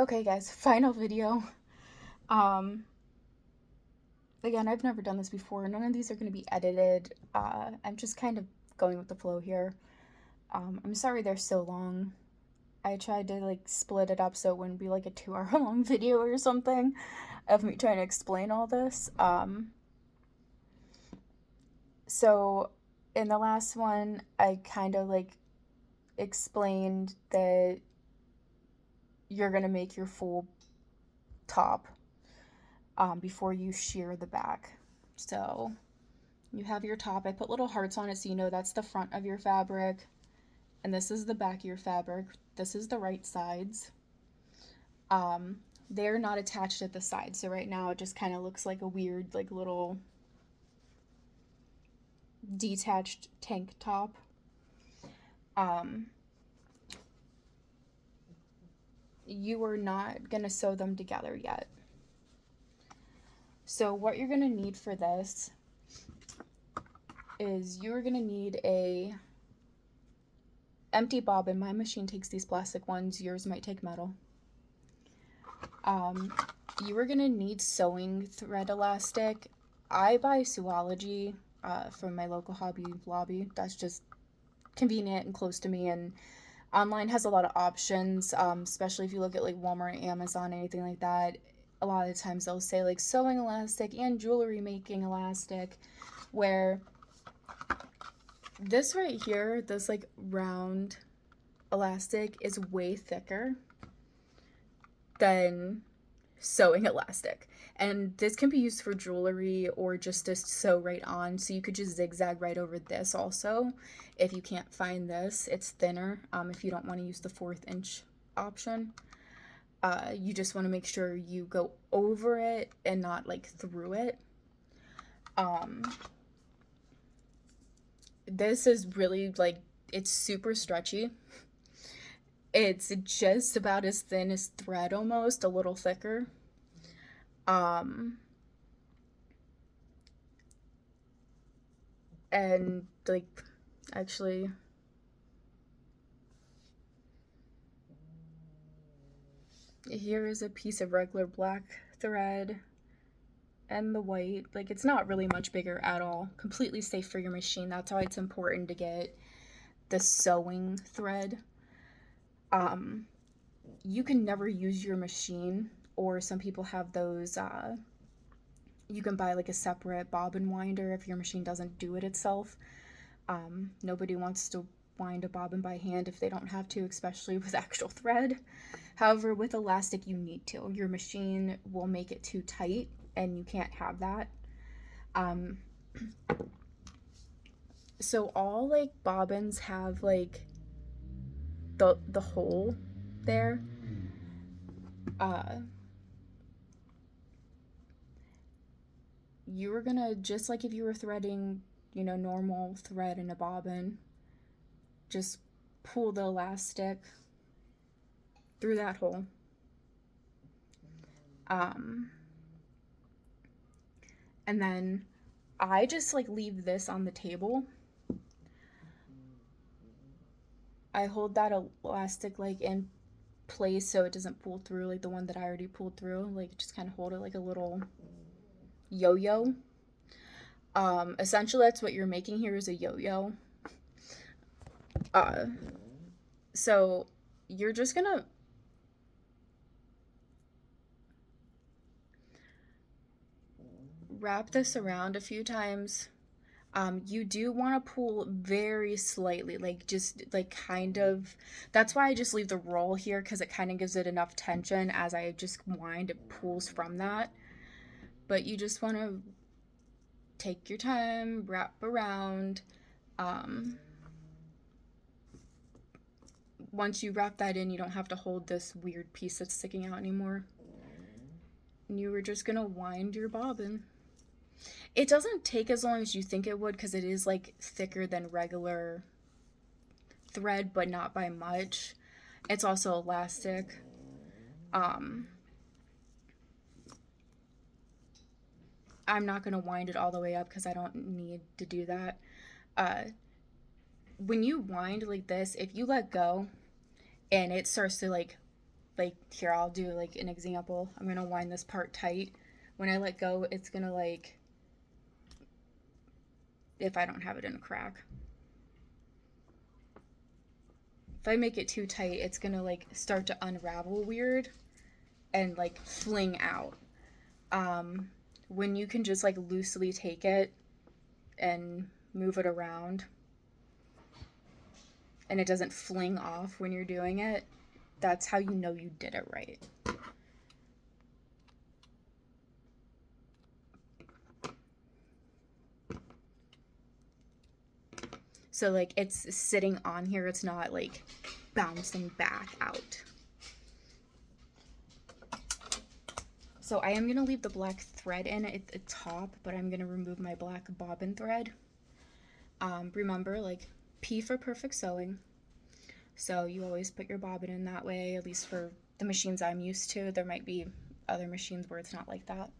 Okay guys, final video. Um, Again, I've never done this before. None of these are going to be edited. I'm just kind of going with the flow here. I'm sorry they're so long. I tried to like split it up so it wouldn't be like a 2 hour long video or something of me trying to explain all this. So in the last one, I kind of like explained that you're going to make your full top before you shear the back. So you have your top. I put little hearts on it so you know that's the front of your fabric. And this is the back of your fabric. This is the right sides. Um, they're not attached at the sides. So right now it just kind of looks like a weird, like little detached tank top. Um, you are not going to sew them together yet. So what you're going to need for this is you're going to need a empty bobbin. My machine takes these plastic ones. Yours might take metal. You are going to need sewing thread elastic. I buy Suology from my local Hobby Lobby. That's just convenient and close to me, and online has a lot of options, especially if you look at like Walmart, Amazon, anything like that. A lot of the times they'll say like sewing elastic and jewelry making elastic, where this right here, this like round elastic is way thicker than sewing elastic. And this can be used for jewelry or just to sew right on. So you could just zigzag right over this also. If you can't find this, it's thinner. If you don't want to use the 1/4 inch option, you just want to make sure you go over it and not like through it. This is really like, it's super stretchy. It's just about as thin as thread, almost a little thicker. And like, actually, here is a piece of regular black thread and the white. Like, it's not really much bigger at all. Completely safe for your machine. That's why it's important to get the sewing thread. You can never use your machine, or some people have those, you can buy like a separate bobbin winder if your machine doesn't do it itself. Nobody wants to wind a bobbin by hand if they don't have to, especially with actual thread. However, with elastic, you need to. Your machine will make it too tight, and you can't have that. So all like bobbins have like the hole there. You were gonna, just like if you were threading, normal thread in a bobbin, just pull the elastic through that hole. And then I just like leave this on the table. I hold that elastic like in place so it doesn't pull through like the one that I already pulled through. Like, just kind of hold it like a little yo-yo. Essentially that's what you're making here, is a yo-yo. So you're just gonna wrap this around a few times. You do want to pull very slightly, like just like kind of, that's why I just leave the roll here, because it kind of gives it enough tension. As I just wind, it pulls from that. But you just want to take your time, wrap around. Once you wrap that in, you don't have to hold this weird piece that's sticking out anymore. And you were just gonna wind your bobbin. It doesn't take as long as you think it would, because it is like thicker than regular thread, but not by much. It's also elastic. I'm not going to wind it all the way up because I don't need to do that. When you wind like this, if you let go and it starts to like like, here, I'll do like an example. I'm gonna wind this part tight. When I let go, it's gonna like, if I don't have it in a crack. If I make it too tight, it's gonna like start to unravel weird and like fling out. When you can just like loosely take it and move it around and it doesn't fling off when you're doing it, that's how you know you did it right. So like it's sitting on here, it's not like bouncing back out. So I am going to leave the black thread in at the top, but I'm going to remove my black bobbin thread. Remember, like, P for perfect sewing. So you always put your bobbin in that way, at least for the machines I'm used to. There might be other machines where it's not like that.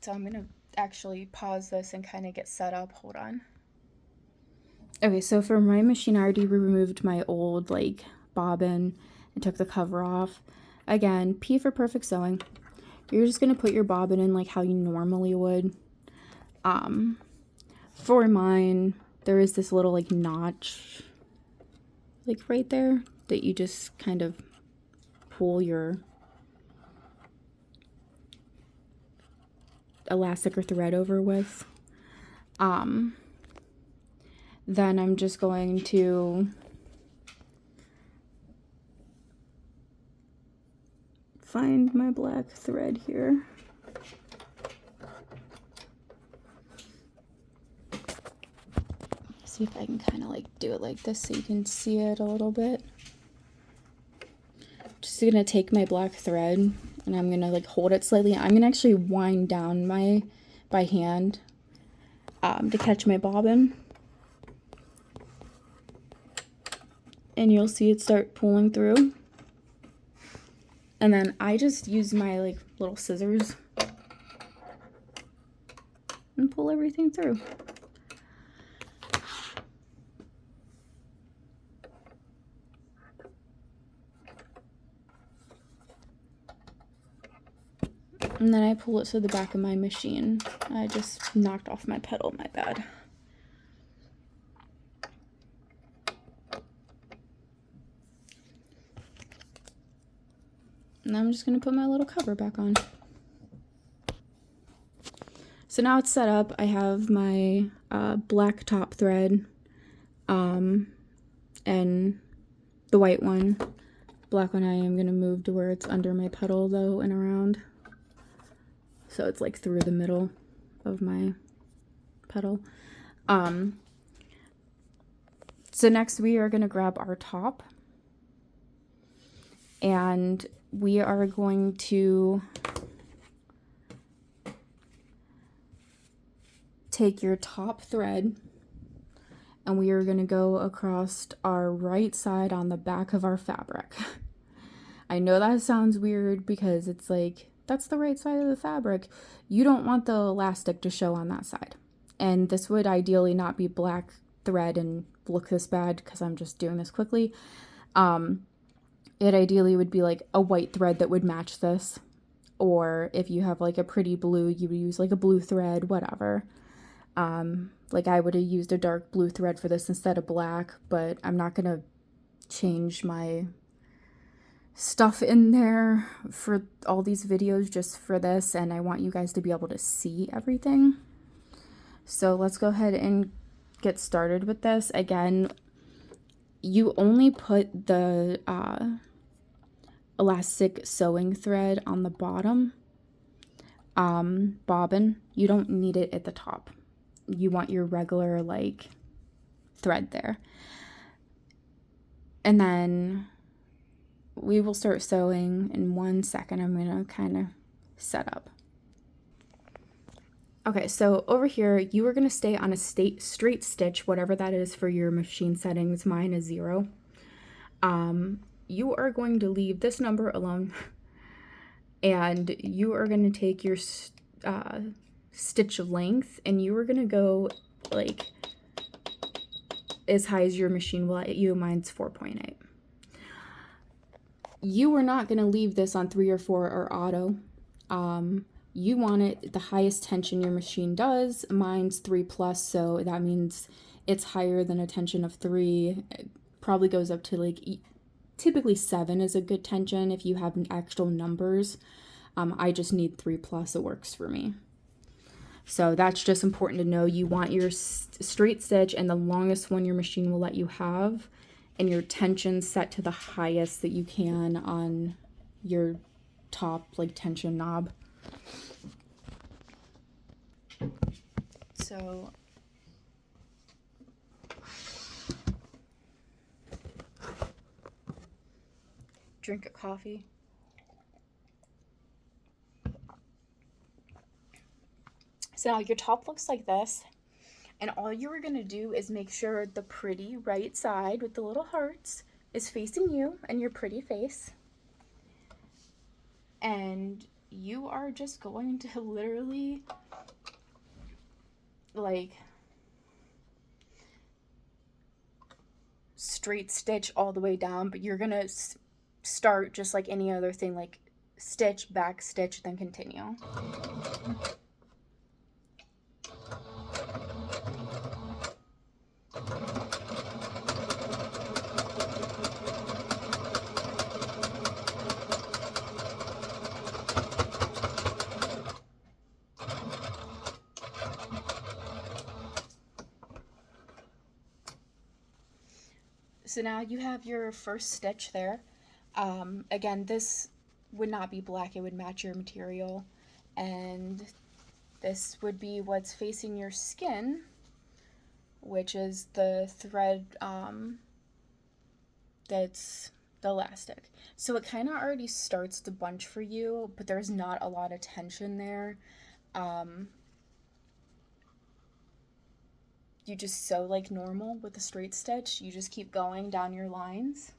So I'm going to actually pause this and kind of get set up. Hold on. Okay, so for my machine, I already removed my old, like, bobbin and took the cover off. Again, P for perfect sewing. You're just going to put your bobbin in like how you normally would. For mine, there is this little like notch like right there that you just kind of pull your elastic or thread over with. Then I'm just going to find my black thread here. See if I can kind of like do it like this so you can see it a little bit. Just gonna take my black thread and I'm gonna like hold it slightly. I'm gonna actually wind down by hand to catch my bobbin. And you'll see it start pulling through. And then I just use my like little scissors and pull everything through. And then I pull it to the back of my machine. I just knocked off my pedal, my bad. And I'm just going to put my little cover back on. So now it's set up. I have my black top thread and the white one. Black one I am going to move to where it's under my pedal though and around. So it's like through the middle of my pedal. So next we are going to grab our top. And we are going to take your top thread and we are going to go across our right side on the back of our fabric. I know that sounds weird because it's like, that's the right side of the fabric. You don't want the elastic to show on that side. And this would ideally not be black thread and look this bad because I'm just doing this quickly. It ideally would be like a white thread that would match this. Or if you have like a pretty blue, you would use like a blue thread, whatever. Like I would have used a dark blue thread for this instead of black, but I'm not going to change my stuff in there for all these videos just for this. And I want you guys to be able to see everything. So let's go ahead and get started with this. Again, you only put the elastic sewing thread on the bottom bobbin. You don't need it at the top. You want your regular like thread there. And then we will start sewing in 1 second. I'm going to kind of set up. Okay, so over here, you are going to stay on a straight stitch, whatever that is for your machine settings. Mine is 0. You are going to leave this number alone, and you are going to take your stitch length, and you are going to go like as high as your machine will let you. Mine's 4.8. You are not going to leave this on 3 or 4 or auto. You want it the highest tension your machine does. Mine's 3 plus, so that means it's higher than a tension of 3. It probably goes up to like typically 7 is a good tension if you have actual numbers. I just need 3 plus, it works for me. So that's just important to know. You want your straight stitch and the longest one your machine will let you have, and your tension set to the highest that you can on your top like tension knob. So drink a coffee. So now your top looks like this, and all you are going to do is make sure the pretty right side with the little hearts is facing you and your pretty face. And you are just going to literally like straight stitch all the way down, but you're going to start just like any other thing, like stitch, back stitch, then continue. So now you have your first stitch there. Again, this would not be black, it would match your material. And this would be what's facing your skin, which is the thread that's the elastic. So it kind of already starts to bunch for you, but there's not a lot of tension there. You just sew like normal with a straight stitch. You just keep going down your lines.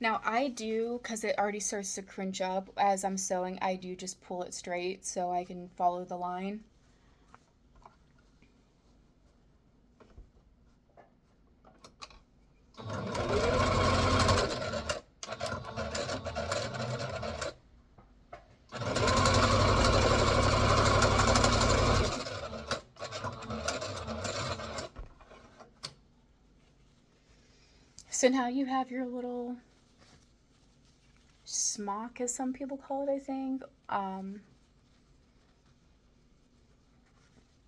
Now I do, because it already starts to cringe up as I'm sewing, I do just pull it straight so I can follow the line. So now you have your little smock, as some people call it, I think.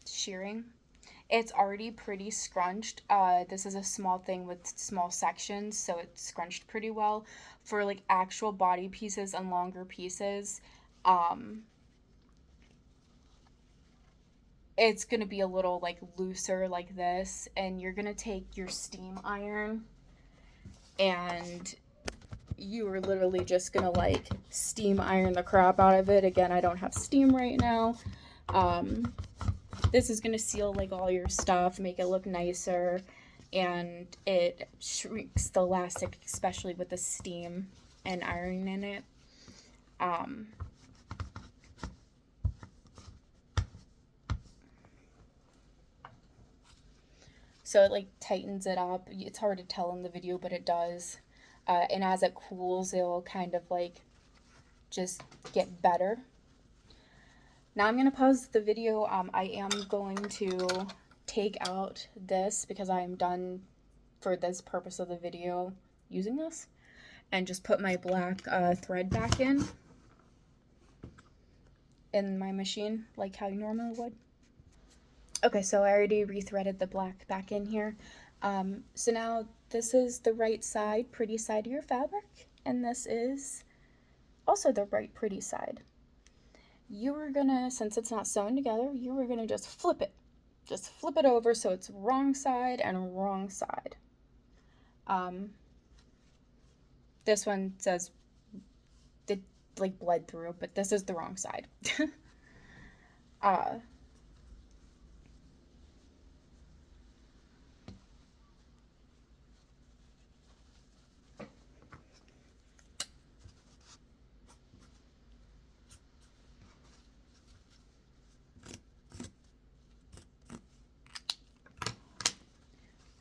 Shirring. It's already pretty scrunched. This is a small thing with small sections, so it's scrunched pretty well. For like actual body pieces and longer pieces, it's gonna be a little like looser like this, and you're gonna take your steam iron and you are literally just gonna like steam iron the crap out of it. Again, I don't have steam right now. This is gonna seal like all your stuff, make it look nicer, and it shrinks the elastic, especially with the steam and iron in it. So it like tightens it up. It's hard to tell in the video, but it does. And as it cools, it'll kind of like just get better. Now I'm going to pause the video. I am going to take out this because I am done for this purpose of the video using this, and just put my black thread back in my machine like how you normally would. Okay, so I already rethreaded the black back in here. So now this is the right side, pretty side of your fabric, and this is also the right pretty side. You were gonna, since it's not sewn together, you were gonna just flip it. Just flip it over so it's wrong side and wrong side. This one says it like bled through, but this is the wrong side.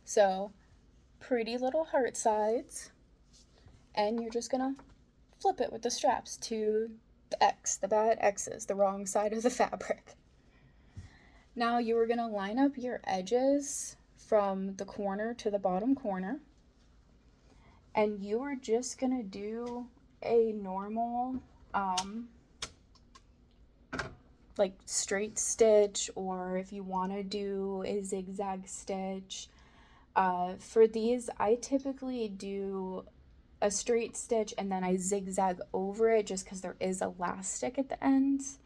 So pretty little heart sides, and you're just gonna flip it with the straps to the X, the bad X's, the wrong side of the fabric. Now you are gonna line up your edges from the corner to the bottom corner, and you are just gonna do a normal like straight stitch, or if you want to do a zigzag stitch. For these, I typically do a straight stitch and then I zigzag over it just because there is elastic at the ends.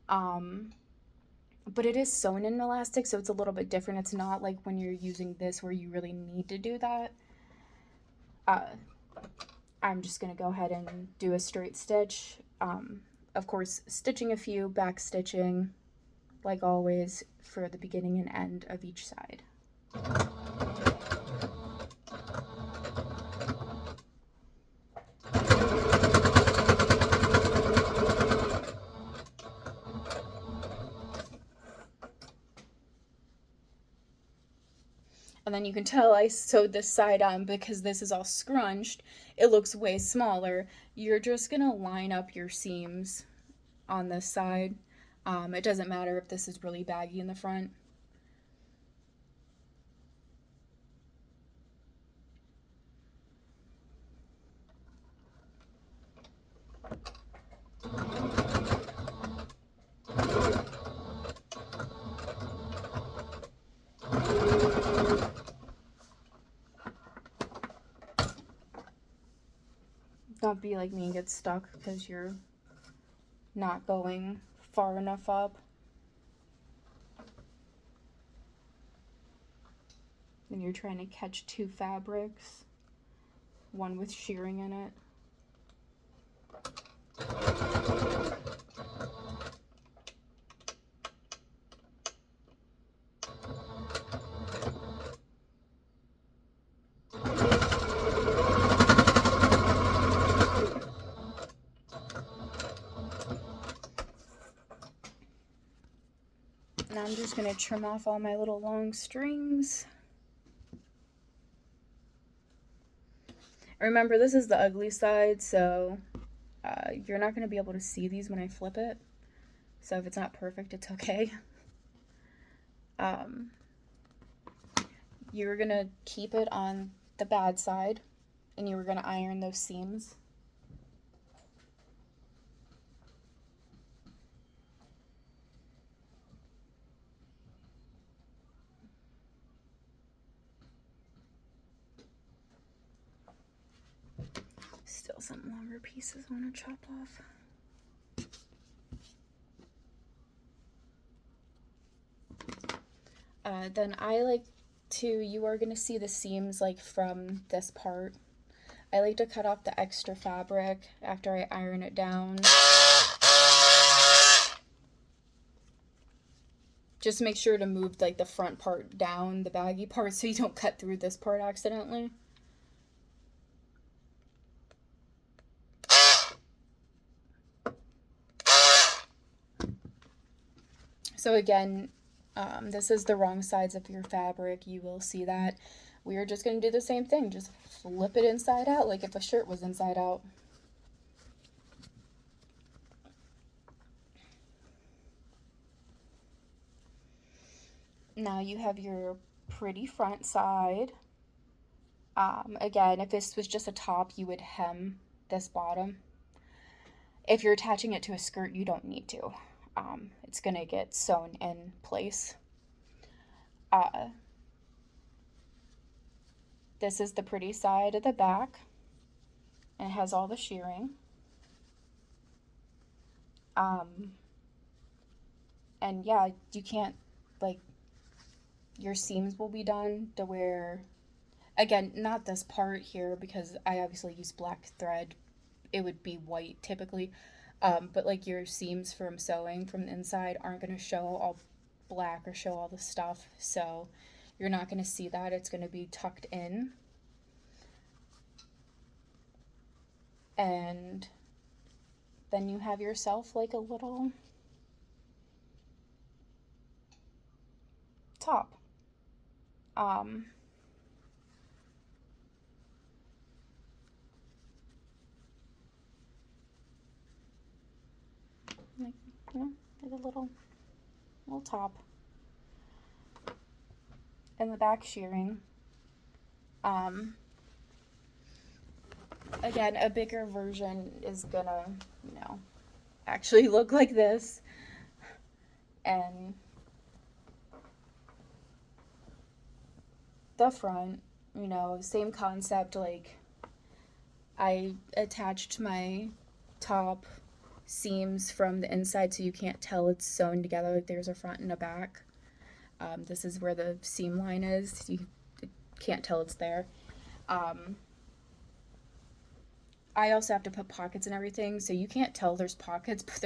But it is sewn in elastic, so it's a little bit different. It's not like when you're using this where you really need to do that. I'm just going to go ahead and do a straight stitch. Of course, stitching a few, back stitching, like always, for the beginning and end of each side. And then you can tell I sewed this side on because this is all scrunched. It looks way smaller. You're just gonna line up your seams on this side. It doesn't matter if this is really baggy in the front. Don't be like me and get stuck because you're not going far enough up. And you're trying to catch two fabrics, one with shirring in it. Now I'm just going to trim off all my little long strings. Remember, this is the ugly side, so you're not going to be able to see these when I flip it. So if it's not perfect, it's okay. You're going to keep it on the bad side, and you were going to iron those seams. Still some longer pieces I want to chop off. Then I like to, you are going to see the seams like from this part. I like to cut off the extra fabric after I iron it down. Just make sure to move like the front part down, the baggy part, so you don't cut through this part accidentally. So again, this is the wrong sides of your fabric. You will see that. We are just going to do the same thing. Just flip it inside out like if a shirt was inside out. Now you have your pretty front side. Again, if this was just a top, you would hem this bottom. If you're attaching it to a skirt, you don't need to. It's going to get sewn in place. This is the pretty side of the back, and it has all the shirring. Um, and yeah, you can't, like, your seams will be done to where, again, not this part here because I obviously use black thread. It would be white typically. But like your seams from sewing from the inside aren't going to show all black or show all the stuff. So you're not going to see that. It's going to be tucked in. And then you have yourself like a little top. Um, like, like a little top. And the back shirring. Um, Again, a bigger version is gonna, actually look like this. And the front, same concept. Like, I attached my top seams from the inside so you can't tell it's sewn together. Like, there's a front and a back. This is where the seam line is. You can't tell it's there. I also have to put pockets and everything, so you can't tell there's pockets, but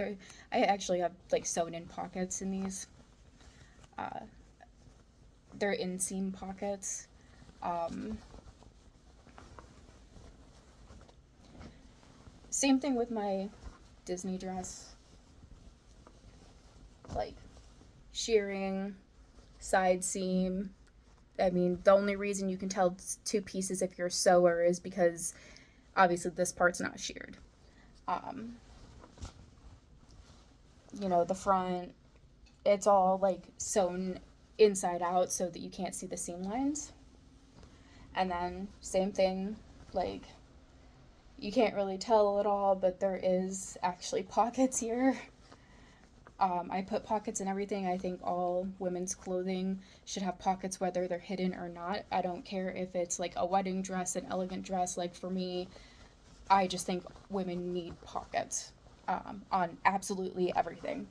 I actually have like sewn in pockets in these. Uh, they're inseam pockets. Same thing with my Disney dress. Like, shirring, side seam. I mean, the only reason you can tell it's two pieces if you're a sewer is because obviously this part's not sheared. Um, the front, it's all like sewn inside out so that you can't see the seam lines. And then same thing, like, you can't really tell at all, but there is actually pockets here. I put pockets in everything. I think all women's clothing should have pockets whether they're hidden or not. I don't care if it's like a wedding dress, an elegant dress. Like, for me, I just think women need pockets on absolutely everything.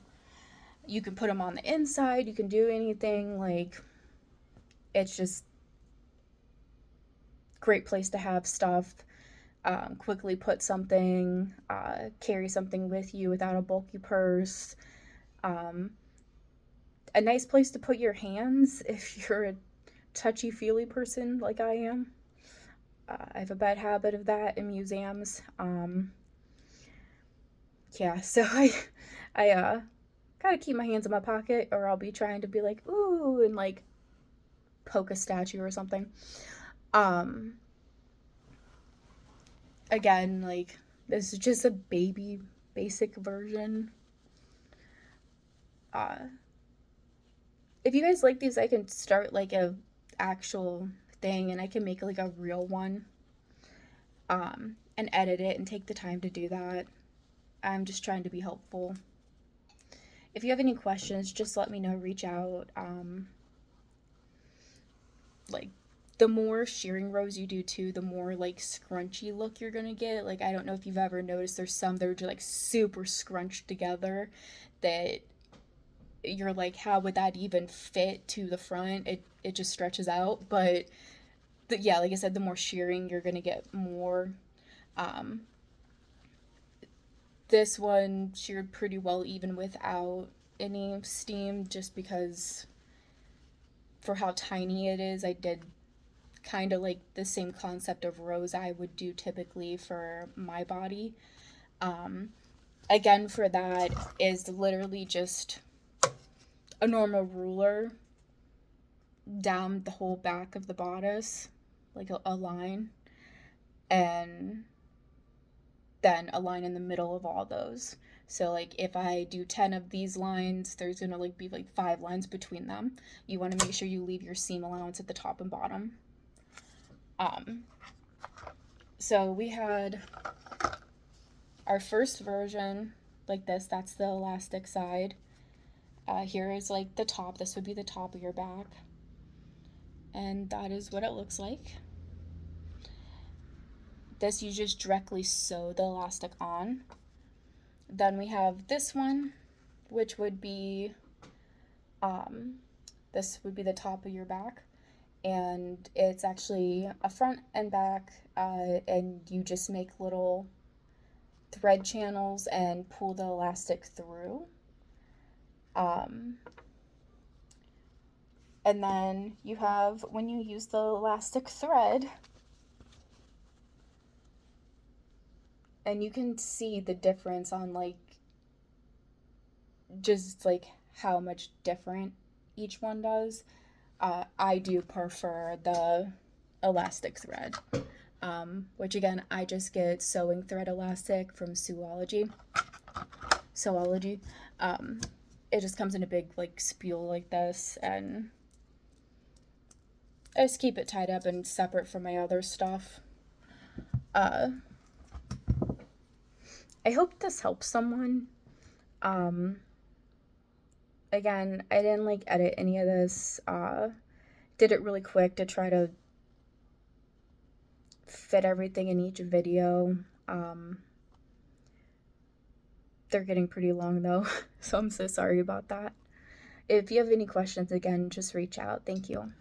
You can put them on the inside, you can do anything. Like, it's just great place to have stuff. Quickly put something, carry something with you without a bulky purse. Um, a nice place to put your hands if you're a touchy feely person like I am. I have a bad habit of that in museums. Yeah, so I gotta keep my hands in my pocket, or I'll be trying to be like, ooh, and like poke a statue or something. Um, Again, like, this is just a baby basic version. Uh, if you guys like these, I can start like a actual thing, and I can make like a real one. And edit it and take the time to do that. I'm just trying to be helpful. If you have any questions, just let me know. Reach out. Like, the more shirring rows you do too, the more like scrunchy look you're gonna get. Like, I don't know if you've ever noticed, there's some that are just like super scrunched together that you're like, how would that even fit to the front? It just stretches out. But yeah, like I said, the more shirring you're gonna get more. Um, this one sheared pretty well even without any steam, just because for how tiny it is, I did kind of like the same concept of rows I would do typically for my body. Um, Again, for that is literally just a normal ruler down the whole back of the bodice, like a line, and then a line in the middle of all those. So like if I do 10 of these lines, there's gonna like be like 5 lines between them. You want to make sure you leave your seam allowance at the top and bottom. So we had our first version like this. That's the elastic side. Here is like the top. This would be the top of your back. And that is what it looks like. This you just directly sew the elastic on. Then we have this one, which would be, this would be the top of your back. And it's actually a front and back, and you just make little thread channels and pull the elastic through. And then you have, when you use the elastic thread, and you can see the difference on like just like how much different each one does. I do prefer the elastic thread, which again, I just get sewing thread elastic from Sewology. It just comes in a big like spool like this, and I just keep it tied up and separate from my other stuff. I hope this helps someone. Again, I didn't like edit any of this. Did it really quick to try to fit everything in each video. They're getting pretty long though, so I'm so sorry about that. If you have any questions, again, just reach out. Thank you.